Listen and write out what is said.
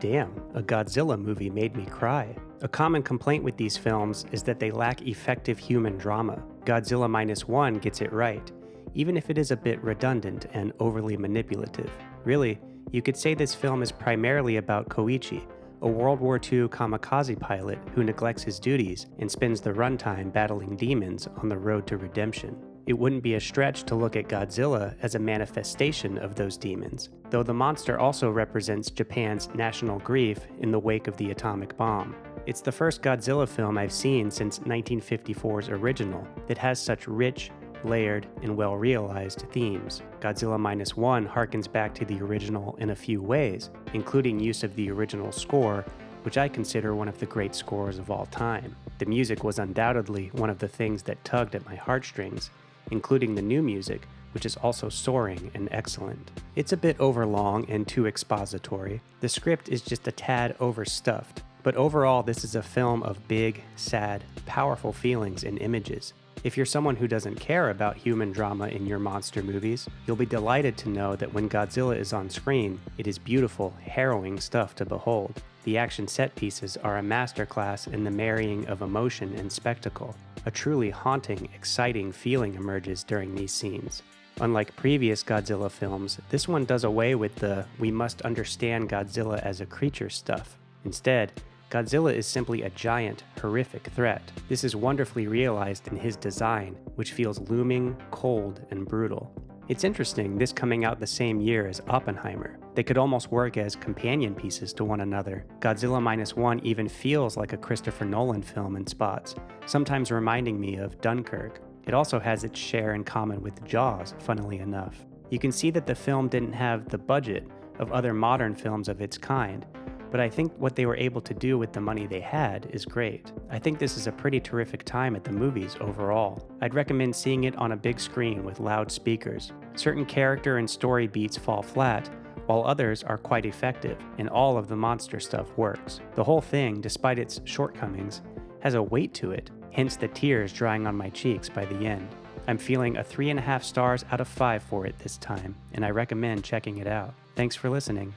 Damn, a Godzilla movie made me cry. A common complaint with these films is that they lack effective human drama. Godzilla Minus One gets it right, even if it is a bit redundant and overly manipulative. Really, you could say this film is primarily about Koichi, a World War II kamikaze pilot who neglects his duties and spends the runtime battling demons on the road to redemption. It wouldn't be a stretch to look at Godzilla as a manifestation of those demons, though the monster also represents Japan's national grief in the wake of the atomic bomb. It's the first Godzilla film I've seen since 1954's original that has such rich, layered, and well-realized themes. Godzilla Minus One harkens back to the original in a few ways, including use of the original score, which I consider one of the great scores of all time. The music was undoubtedly one of the things that tugged at my heartstrings, including the new music, which is also soaring and excellent. It's a bit overlong and too expository. The script is just a tad overstuffed, but overall this is a film of big, sad, powerful feelings and images. If you're someone who doesn't care about human drama in your monster movies, you'll be delighted to know that when Godzilla is on screen, it is beautiful, harrowing stuff to behold. The action set pieces are a masterclass in the marrying of emotion and spectacle. A truly haunting, exciting feeling emerges during these scenes. Unlike previous Godzilla films, this one does away with the "we must understand Godzilla as a creature" stuff. Instead, Godzilla is simply a giant, horrific threat. This is wonderfully realized in his design, which feels looming, cold, and brutal. It's interesting, this coming out the same year as Oppenheimer. They could almost work as companion pieces to one another. Godzilla Minus One even feels like a Christopher Nolan film in spots, sometimes reminding me of Dunkirk. It also has its share in common with Jaws, funnily enough. You can see that the film didn't have the budget of other modern films of its kind, but I think what they were able to do with the money they had is great. I think this is a pretty terrific time at the movies overall. I'd recommend seeing it on a big screen with loud speakers. Certain character and story beats fall flat, while others are quite effective, and all of the monster stuff works. The whole thing, despite its shortcomings, has a weight to it, hence the tears drying on my cheeks by the end. I'm feeling a 3.5 stars out of 5 for it this time, and I recommend checking it out. Thanks for listening.